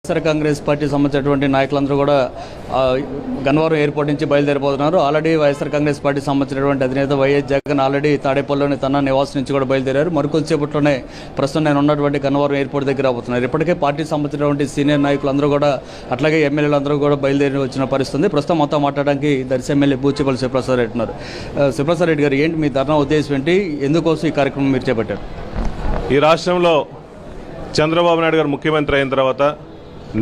YSR Congress party సంబంధించినటువంటి నాయకులందరూ కూడా గన్నవరం ఎయిర్పోర్ట్ నుంచి బయలుదేరిపోతున్నారు. ఆల్రెడీ వైఎస్ఆర్ కాంగ్రెస్ పార్టీ సంబంధించినటువంటి అధినేత వైఎస్ జగన్ ఆల్రెడీ తాడేపల్లిలోని తన నివాసం నుంచి కూడా బయలుదేరారు. మరికొద్దిసేపట్లోనే ప్రస్తుతం నేను ఉన్నటువంటి గన్నవరం ఎయిర్పోర్ట్ దగ్గర అవుతున్నారు. ఇప్పటికే పార్టీకి సంబంధించినటువంటి సీనియర్ నాయకులందరూ కూడా అట్లాగే ఎమ్మెల్యేలందరూ కూడా బయలుదేరి వచ్చిన పరిస్థితి. ప్రస్తుతం మొత్తం మాట్లాడడానికి దర్శి ఎమ్మెల్యే బూచిపల్లి శివప్రసాద్ రెడ్డి ఉన్నారు. శివప్రసాద్ రెడ్డి గారు, ఏంటి మీ ధర్నా ఉద్దేశం ఏంటి, ఎందుకోసం ఈ కార్యక్రమం మీరు చేపట్టారు? ఈ రాష్ట్రంలో చంద్రబాబు నాయుడు గారు ముఖ్యమంత్రి అయిన తర్వాత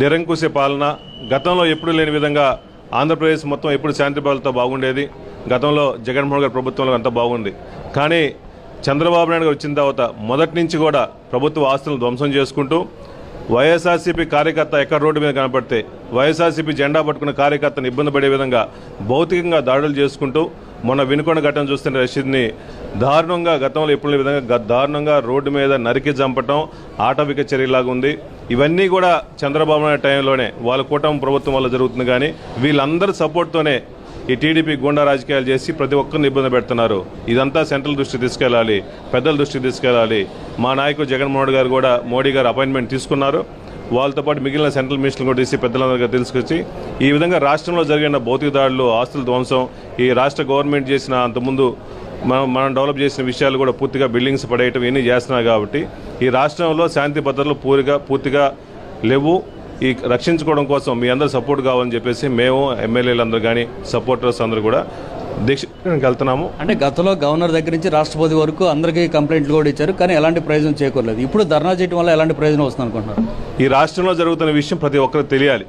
నిరంకుశ పాలన, గతంలో ఎప్పుడు లేని విధంగా ఆంధ్రప్రదేశ్ మొత్తం ఎప్పుడు శాంతి భద్రతతో బాగుండేది. గతంలో జగన్మోహన్ గారి ప్రభుత్వంలో అంతా బాగుంది. కానీ చంద్రబాబు నాయుడు గారు వచ్చిన తర్వాత మొదటి నుంచి కూడా ప్రభుత్వ ఆస్తులను ధ్వంసం చేసుకుంటూ వైఎస్ఆర్సీపీ కార్యకర్త ఎక్కడ రోడ్డు మీద కనపడితే వైఎస్ఆర్సీపీ జెండా పట్టుకున్న కార్యకర్తను ఇబ్బంది పడే విధంగా భౌతికంగా దాడులు చేసుకుంటూ మొన్న వినుకొండ ఘటన చూస్తున్న రషీద్ని దారుణంగా, గతంలో ఎప్పుడు విధంగా దారుణంగా రోడ్డు మీద నరికి చంపటం ఆటవిక చర్యలాగా ఉంది. ఇవన్నీ కూడా చంద్రబాబు నాయుడు టైంలోనే వాళ్ళ కూటమి ప్రభుత్వం వల్ల జరుగుతుంది. కానీ వీళ్ళందరి సపోర్ట్తోనే ఈ టీడీపీ గుండా రాజకీయాలు చేసి ప్రతి ఒక్కరిని ఇబ్బంది పెడుతున్నారు. ఇదంతా సెంట్రల్ దృష్టికి తీసుకెళ్ళాలి, పెద్దల దృష్టికి తీసుకెళ్ళాలి. మా నాయకుడు జగన్మోహన్ గారు కూడా మోడీ గారు అపాయింట్మెంట్ తీసుకున్నారు. వాళ్ళతో పాటు మిగిలిన సెంట్రల్ మినిస్టర్లు కూడా తీసి పెద్దలందరికీ తీసుకొచ్చి ఈ విధంగా రాష్ట్రంలో జరిగిన భౌతిక దాడులు, ఆస్తుల ధ్వంసం, ఈ రాష్ట్ర గవర్నమెంట్ చేసిన అంతకుముందు మనం డెవలప్ చేసిన విషయాలు కూడా పూర్తిగా బిల్డింగ్స్ పడేయటం ఇవన్నీ చేస్తున్నారు. కాబట్టి ఈ రాష్ట్రంలో శాంతి భద్రతలు పూర్తిగా లేవు. ఈ రక్షించుకోవడం కోసం మీ అందరూ సపోర్ట్ కావాలని చెప్పేసి మేము ఎమ్మెల్యేలందరూ కానీ సపోర్టర్స్ అందరూ కూడా దీక్షకి వెళ్తున్నాము. అంటే గతంలో గవర్నర్ దగ్గర నుంచి రాష్ట్రపతి వరకు అందరికీ కంప్లైంట్లు కూడా ఇచ్చారు, కానీ ఎలాంటి ప్రయోజనం చేకూరలేదు. ఇప్పుడు ధర్నా చేయడం వల్ల ఎలాంటి ప్రయోజనం వస్తుంది అనుకుంటున్నారు? ఈ రాష్ట్రంలో జరుగుతున్న విషయం ప్రతి ఒక్కరికి తెలియాలి.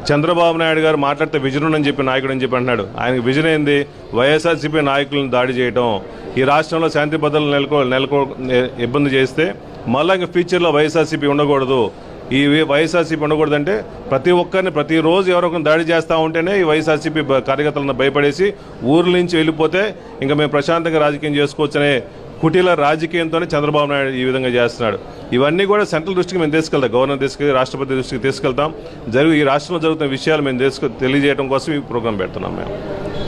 చంద్రబాబు నాయుడు గారు మాట్లాడితే విజన్ అని చెప్పి నాయకుడు అని చెప్పి అంటున్నాడు. ఆయనకు విజన్ ఏంది? వైఎస్ఆర్సీపీ నాయకులను దాడి చేయడం, ఈ రాష్ట్రంలో శాంతి భద్రతలు ఇబ్బంది చేస్తే మళ్ళీ ఇంకా ఫ్యూచర్లో వైఎస్ఆర్సీపీ ఉండకూడదు. ఈ వైఎస్ఆర్సీపీ ఉండకూడదంటే ప్రతి ఒక్కరిని ప్రతిరోజు ఎవరొకరిని దాడి చేస్తూ ఉంటేనే ఈ వైఎస్ఆర్సీపీ కార్యకర్తలను భయపడేసి ఊర్ల నుంచి వెళ్ళిపోతే ఇంకా మేము ప్రశాంతంగా రాజకీయం చేసుకోవచ్చనే కుటీల రాజకీయంతోనే చంద్రబాబు నాయుడు ఈ విధంగా చేస్తున్నాడు. ఇవన్నీ కూడా సెంట్రల్ దృష్టికి మేము తీసుకెళ్తాం, గవర్నర్ దృష్టికి, రాష్ట్రపతి దృష్టికి తీసుకెళ్తాం. ఈ రాష్ట్రంలో జరుగుతున్న విషయాలు మేము తెలియజేయడం కోసం ఈ ప్రోగ్రాం పెడుతున్నాం మేము.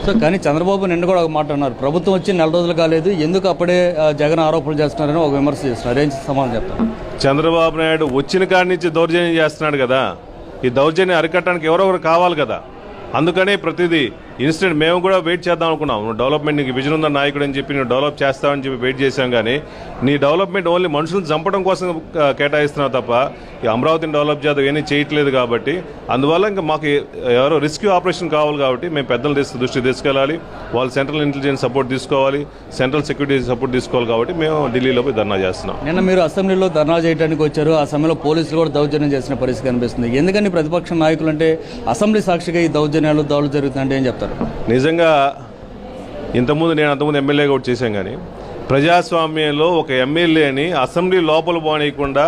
సో కానీ చంద్రబాబు నిన్న కూడా ఒక మాట అన్నారు, ప్రభుత్వం వచ్చి 4 రోజులు కాలేదు, ఎందుకు అప్పుడే జగన్ ఆరోపణలు చేస్తున్నారని ఒక విమర్శ చేస్తున్నారు. ఏం సమాధానం చెప్తారు? చంద్రబాబు నాయుడు వచ్చిన కాడి నుంచి దౌర్జన్యం చేస్తున్నాడు కదా. ఈ దౌర్జన్యం అరికట్టడానికి ఎవరొకరు కావాలి కదా. అందుకనే ప్రతిదీ ఇన్స్టెంట్ మేము కూడా వెయిట్ చేద్దాం అనుకున్నాం. నువ్వు డెవలప్మెంట్, నీకు విజన్ ఉన్న నాయకుడు అని చెప్పి నువ్వు డెవలప్ చేస్తావని చెప్పి వెయిట్ చేశాం. కానీ నీ డెవలప్మెంట్ ఓన్లీ మనుషులను చంపడం కోసం కేటాయిస్తున్నావు తప్ప ఈ అమరావతిని డెవలప్ చేద్దాం ఏమీ చేయట్లేదు. కాబట్టి అందువల్ల ఇంకా మాకు ఎవరో రెస్క్యూ ఆపరేషన్ కావాలి. కాబట్టి మేము పెద్దల దృష్టికి తీసుకెళ్ళాలి, వాళ్ళు సెంట్రల్ ఇంటెలిజెన్స్ సపోర్ట్ తీసుకోవాలి, సెంట్రల్ సెక్యూరిటీ సపోర్ట్ తీసుకోవాలి. కాబట్టి మేము ఢిల్లీలో పోయి ధర్నా చేస్తున్నాం. నిన్న మీరు అసెంబ్లీలో ధర్నా చేయడానికి వచ్చారు, ఆ సమయంలో పోలీసులు కూడా దౌర్జన్యం చేసిన పరిస్థితి కనిపిస్తుంది. ఎందుకని ప్రతిపక్ష నాయకులు అంటే అసెంబ్లీ సాక్షిగా ఈ దౌర్జన్యాలు దాడులు జరుగుతుందంటే ఏం చెప్తారు? నిజంగా నేను అంతకుముందు ఎమ్మెల్యేగా కూడా చేశాను. కానీ ప్రజాస్వామ్యంలో ఒక ఎమ్మెల్యేని అసెంబ్లీ లోపల పోనీయకుండా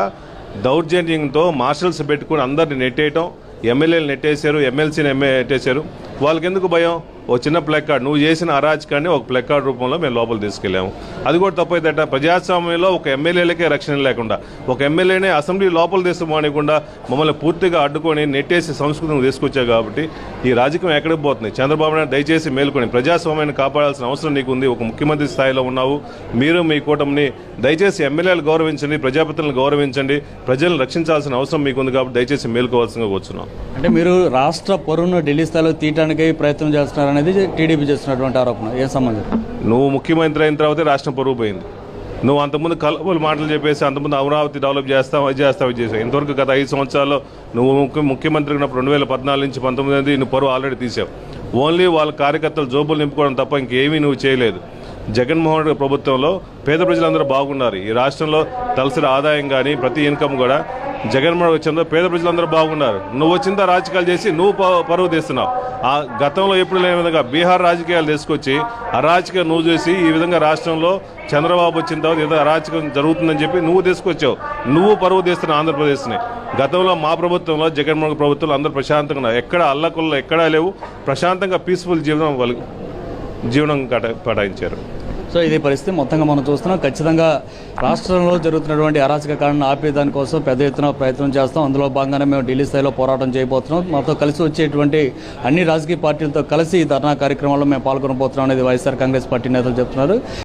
దౌర్జన్యంతో మార్షల్స్ పెట్టుకుని అందరిని నెట్టేయటం, ఎమ్మెల్యేలు నెట్టేశారు, ఎమ్మెల్సీని నెట్టేశారు. వాళ్ళకి ఎందుకు భయం? ఒక చిన్న ప్లక్ కార్డ్, నువ్వు చేసిన అరాచకాన్ని ఒక ప్లక్ కార్డ్ రూపంలో మేము లోపల తీసుకెళ్ళాము. అది కూడా తప్పైతే ప్రజాస్వామ్యంలో ఒక ఎమ్మెల్యేలకే రక్షణ లేకుండా, ఒక ఎమ్మెల్యేనే అసెంబ్లీ లోపల తీసుకుపోనీయకుండా మమ్మల్ని పూర్తిగా అడ్డుకొని నెట్టేసి సంస్కృతిని తీసుకొచ్చావు. కాబట్టి ఈ రాజకీయం ఎక్కడికి పోతుంది? చంద్రబాబు నాయుడు దయచేసి మేల్కొని ప్రజాస్వామ్యాన్ని కాపాడాల్సిన అవసరం నీకు ఉంది. ఒక ముఖ్యమంత్రి స్థాయిలో ఉన్నావు. మీరు మీ కూటమిని దయచేసి ఎమ్మెల్యేలు గౌరవించండి, ప్రజాపతులను గౌరవించండి, ప్రజలను రక్షించాల్సిన అవసరం మీకు ఉంది. కాబట్టి దయచేసి మేల్కోవాల్సిందిగా కూర్చున్నాం. అంటే మీరు రాష్ట్ర పరువును ఢిల్లీ స్థాయిలో తీయడానికి ప్రయత్నం చేస్తున్నారు అనేది టీడీపీ చేస్తున్నటువంటి ఆరోపణ. ఏ సంబంధం? నువ్వు ముఖ్యమంత్రి అయిన తర్వాతే రాష్ట్రం పరువు పోయింది. నువ్వు అంతకుముందు కలబోలు మాటలు చెప్పేసి అంతకుముందు అమరావతి డెవలప్ చేస్తావు, అది చేసావు. ఇంతవరకు గత 5 సంవత్సరాల్లో నువ్వు ముఖ్యమంత్రి ఉన్నప్పుడు 2014 నుంచి 19 నువ్వు పరువు ఆల్రెడీ తీసావు. ఓన్లీ వాళ్ళ కార్యకర్తలు జోబులు నింపుకోవడం తప్ప ఇంకేమీ నువ్వు చేయలేదు. జగన్మోహన్ రెడ్డి ప్రభుత్వంలో పేద ప్రజలందరూ బాగున్నారు. ఈ రాష్ట్రంలో తలసరి ఆదాయం కానీ ప్రతి ఇన్కమ్ కూడా జగన్మోహన్ వచ్చిందో పేద ప్రజలందరూ బాగున్నారు. నువ్వు వచ్చిందా రాజకీయాలు చేసి నువ్వు పరువు తీస్తున్నావు. ఆ గతంలో ఎప్పుడు లేని విధంగా బీహార్ రాజకీయాలు తీసుకొచ్చి అరాచకం నువ్వు చేసి ఈ విధంగా రాష్ట్రంలో చంద్రబాబు వచ్చిన తర్వాత ఏదో అరాచకం జరుగుతుందని చెప్పి నువ్వు తీసుకొచ్చావు. నువ్వు పరువు తీస్తున్నావు ఆంధ్రప్రదేశ్ని. గతంలో మా ప్రభుత్వంలో, జగన్మోహన్ ప్రభుత్వంలో అందరూ ప్రశాంతంగా, ఎక్కడ అల్లకొల్ల ఎక్కడా లేవు, ప్రశాంతంగా పీస్ఫుల్ జీవనం పటాయించారు. సో ఇది పరిస్థితి మొత్తంగా మనం చూస్తున్నాం. ఖచ్చితంగా రాష్ట్రంలో జరుగుతున్నటువంటి అరాచక కారణం ఆపేదానికోసం పెద్ద ఎత్తున ప్రయత్నం చేస్తాం. అందులో భాగంగానే మేము ఢిల్లీ స్థాయిలో పోరాటం చేయబోతున్నాం. మాతో కలిసి వచ్చేటువంటి అన్ని రాజకీయ పార్టీలతో కలిసి ఈ ధర్నా కార్యక్రమంలో మేము పాల్గొనబోతున్నాం అనేది వైఎస్ఆర్ కాంగ్రెస్ పార్టీ నేతలు చెప్తున్నారు.